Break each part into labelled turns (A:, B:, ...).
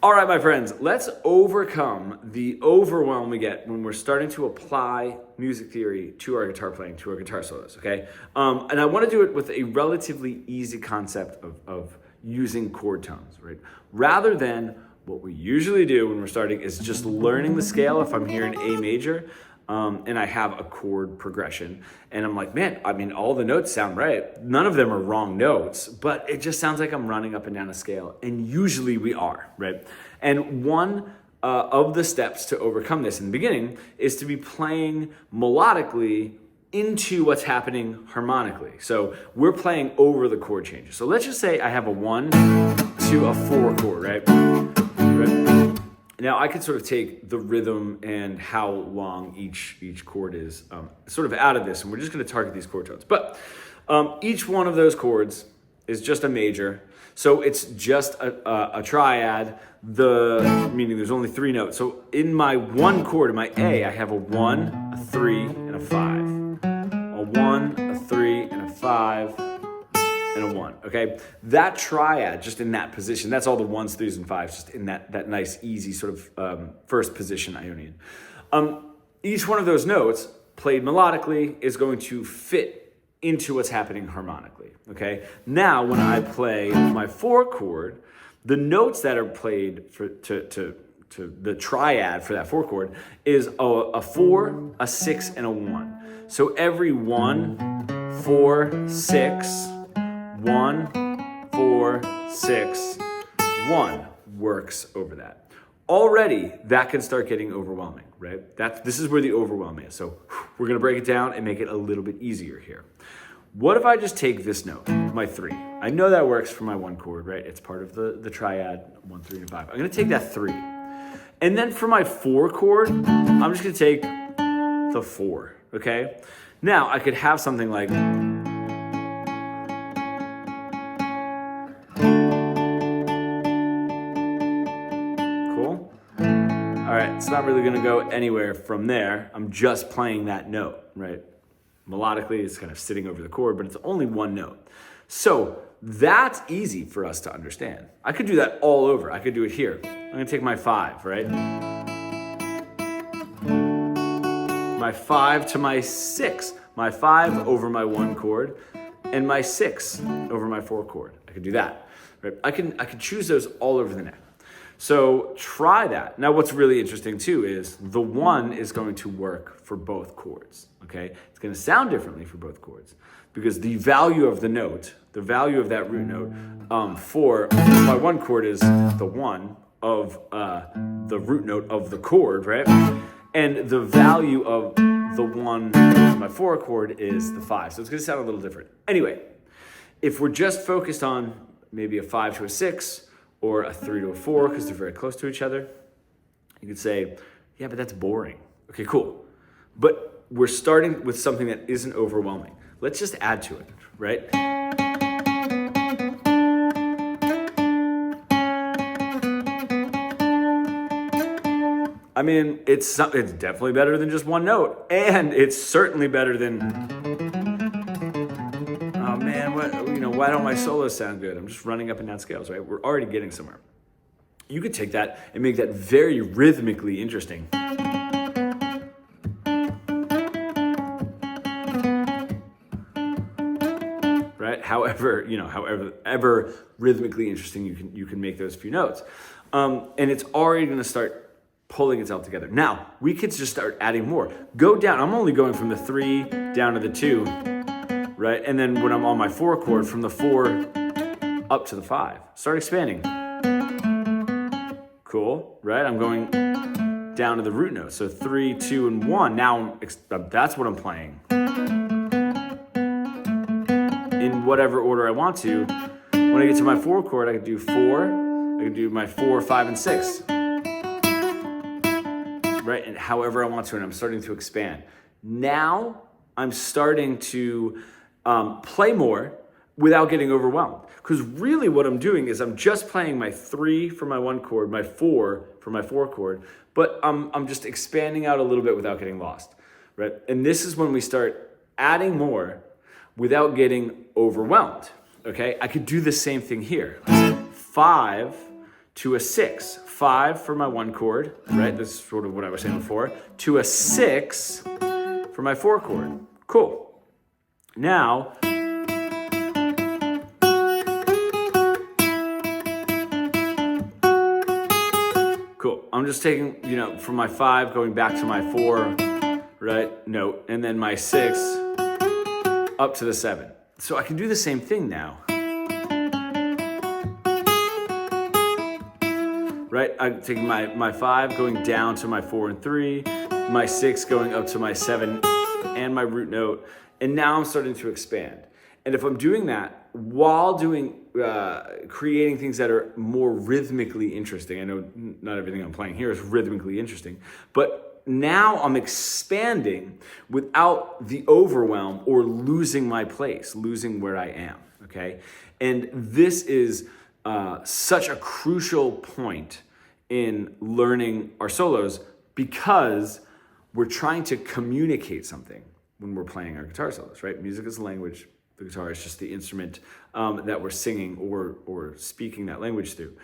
A: All right, my friends, let's overcome the overwhelm we get when we're starting to apply music theory to our guitar playing, to our guitar solos, okay? And I want to do it with a relatively easy concept of using chord tones, right? Rather than what we usually do when we're starting is just learning the scale. If I'm here in A major, and I have a chord progression, and I'm like, man, I mean, all the notes sound right. None of them are wrong notes, but it just sounds like I'm running up and down a scale, and usually we are, right? And one of the steps to overcome this in the beginning is to be playing melodically into what's happening harmonically. So we're playing over the chord changes. So let's just say I have a 1 to a 4 chord, right? Now I could sort of take the rhythm and how long each chord is sort of out of this, and we're just going to target these chord tones. But each one of those chords is just a major, so it's just a triad. Meaning there's only 3 notes. So in my 1 chord, in my A, I have a 1, a 3, and a 5. A 1, a 3, and a 5. And a 1, okay? That triad, just in that position, that's all the 1s, 3s, and 5s, just in that nice, easy sort of first position Ionian. Each one of those notes, played melodically, is going to fit into what's happening harmonically, okay? Now, when I play my 4 chord, the notes that are played to the triad for that 4 chord is a 4, a 6, and a 1. So every 1, 4, 6, 1, 4, 6, 1 works over that. Already, that can start getting overwhelming, right? This is where the overwhelm is. So we're gonna break it down and make it a little bit easier here. What if I just take this note, my 3? I know that works for my 1 chord, right? It's part of the triad, 1, 3, and 5. I'm gonna take that 3. And then for my 4 chord, I'm just gonna take the 4, okay? Now, I could have something like, all right, it's not really gonna go anywhere from there. I'm just playing that note, right? Melodically, it's kind of sitting over the chord, but it's only 1 note. So that's easy for us to understand. I could do that all over. I could do it here. I'm gonna take my 5, right? My 5 to my 6. My 5 over my 1 chord, and my 6 over my 4 chord. I could do that, right? I could choose those all over the neck. So try that. Now what's really interesting too is the 1 is going to work for both chords, okay? It's gonna sound differently for both chords because the value of the note, the value of that root note for my 1 chord is the 1 of the root note of the chord, right? And the value of the 1 of my 4 chord is the 5. So it's gonna sound a little different. Anyway, if we're just focused on maybe a 5 to a 6, or a 3 to a 4, because they're very close to each other, you could say, yeah, but that's boring. Okay, cool. But we're starting with something that isn't overwhelming. Let's just add to it, right? I mean, it's definitely better than just 1 note, and it's certainly better than, oh man, why don't my solos sound good? I'm just running up and down scales, right? We're already getting somewhere. You could take that and make that very rhythmically interesting. Right? However rhythmically interesting you can make those few notes. And it's already gonna start pulling itself together. Now, we could just start adding more. Go down, I'm only going from the 3 down to the 2, right? And then when I'm on my 4 chord, from the 4 up to the 5. Start expanding. Cool, right? I'm going down to the root note. So 3, 2, and 1. Now, that's what I'm playing. In whatever order I want to. When I get to my 4 chord, I can do 4. I can do my 4, 5, and 6. Right, and however I want to, and I'm starting to expand. Now, I'm starting to play more without getting overwhelmed. Because really what I'm doing is I'm just playing my 3 for my 1 chord, my 4 for my 4 chord, but I'm just expanding out a little bit without getting lost, right? And this is when we start adding more without getting overwhelmed, okay? I could do the same thing here. 5 to a 6, 5 for my 1 chord, right? This is sort of what I was saying before, to a 6 for my 4 chord. Cool. Now, cool. I'm just taking, from my 5 going back to my 4, right, note, and then my 6 up to the 7. So I can do the same thing now. Right, I'm taking my 5 going down to my 4 and 3, my 6 going up to my 7 and my root note, and now I'm starting to expand. And if I'm doing that while creating things that are more rhythmically interesting, I know not everything I'm playing here is rhythmically interesting, but now I'm expanding without the overwhelm or losing my place, losing where I am, okay? And this is such a crucial point in learning our solos because we're trying to communicate something when we're playing our guitar solos, right? Music is a language. The guitar is just the instrument that we're singing or speaking that language through.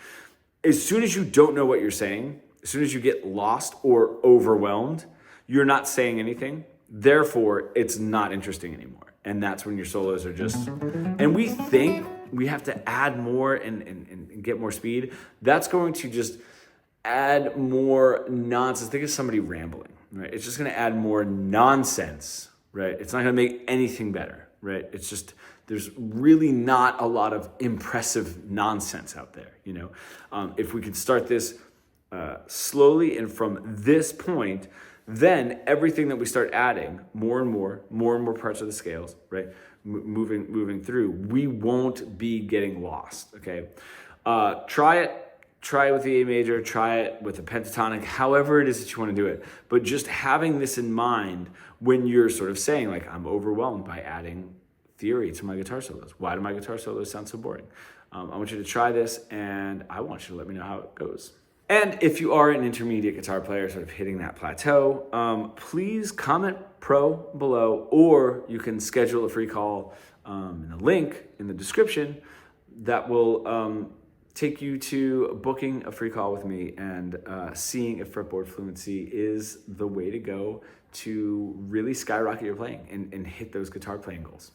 A: As soon as you don't know what you're saying, as soon as you get lost or overwhelmed, you're not saying anything. Therefore, it's not interesting anymore. And that's when your solos are just, and we think we have to add more and get more speed. That's going to just add more nonsense. Think of somebody rambling, right? It's just going to add more nonsense, right? It's not going to make anything better, right? It's just, there's really not a lot of impressive nonsense out there, If we could start this slowly and from this point, then everything that we start adding more and more parts of the scales, right? Moving through, we won't be getting lost, okay? Try it with the A major, try it with a pentatonic, however it is that you want to do it. But just having this in mind when you're sort of saying, like, I'm overwhelmed by adding theory to my guitar solos. Why do my guitar solos sound so boring? I want you to try this, and I want you to let me know how it goes. And if you are an intermediate guitar player sort of hitting that plateau, please comment pro below, or you can schedule a free call in the link in the description that will take you to booking a free call with me and seeing if fretboard fluency is the way to go to really skyrocket your playing and hit those guitar playing goals.